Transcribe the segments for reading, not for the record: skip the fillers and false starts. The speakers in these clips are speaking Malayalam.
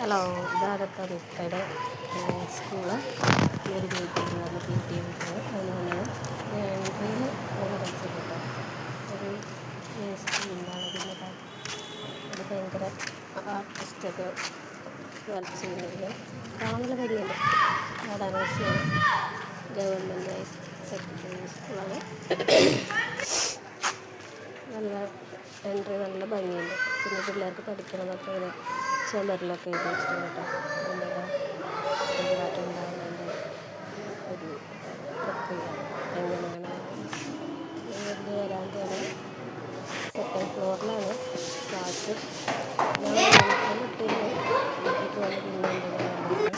ഹലോ, ഇതാണ് തനിക്കയുടെ സ്കൂള്. ഈ ഒരു മീറ്റിംഗ് വന്ന് പി ടി മീറ്റിംഗ് അതിനാണ് ട്രെയിൻ പഠിച്ചിട്ടുണ്ട്. ഒരു സ്കൂളിലാണ്. പിന്നെ അത് ഭയങ്കര ആർട്ടിസ്റ്റൊക്കെ വർക്ക് ചെയ്യുന്നത് കാണാൻ നല്ല ഭംഗിയുണ്ട്. നാടാനോസിയാണ് ഗവൺമെൻറ് ഹയർ സെക്കൻഡറി സ്കൂളാണ്. നല്ല എൻട്രി നല്ല ഭംഗിയുണ്ട്. പിന്നെ പിള്ളേർക്ക് പഠിക്കണതൊക്കെ ഇങ്ങനെ ചുമരിലൊക്കെ എഴുതി വെച്ചിട്ടുണ്ട് കേട്ടോ. നമ്മുടെ പെരുമാറ്റം ഉണ്ടാകുന്നതിൻ്റെ ഒരു പ്രക്രിയ എങ്ങനെയാണ് വലിയ വരാന്തയാണ്. സെക്കൻഡ് ഫ്ലോറിലാണ് ക്ലാസ്. ഞാൻ യൂണിഫോം ഇട്ടിരുന്നു. വീട്ടിലേക്ക് വന്ന് പിന്നെ എന്തെങ്കിലും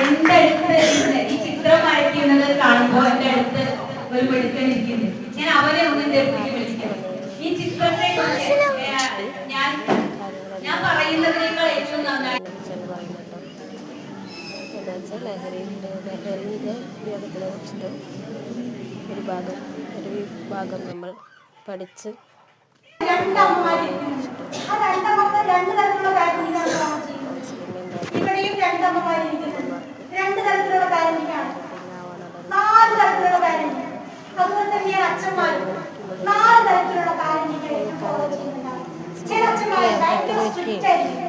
എന്റെ അടുത്ത് ഈ ചിത്രം വരയ്ക്കുന്നത് കാണുമ്പോൾ എന്റെ അടുത്ത് ഒരു മെടുക്കൻ ഇരിക്കുന്നു. ഞാൻ അവനെ ഒന്ന് എന്റെ അടുത്തേക്ക് വിളിക്കണം. ഈ ചിത്രത്തെ ഞാൻ പറയുന്നതിനേക്കാൾ ഏറ്റവും നന്നായി ലഹരിയുടെ ഉപയോഗത്തിനെ കുറിച്ചിട്ട് ഒരു ഭാഗം നമ്മൾ പഠിച്ച് രണ്ട് തരത്തിലുള്ള പാരന്റിംഗാണ്. 4 തരത്തിലുള്ള പാരന്റിംഗ്. അതുപോലെ തന്നെയാണ് അച്ഛന്മാരും 4 തരത്തിലുള്ള പാരന്റിംഗ് ഫോളോ ചെയ്യുന്നുണ്ടാവും. ചില അച്ഛന്മാർ ഭയങ്കര സ്ട്രിക്റ്റ് ആയിരിക്കും.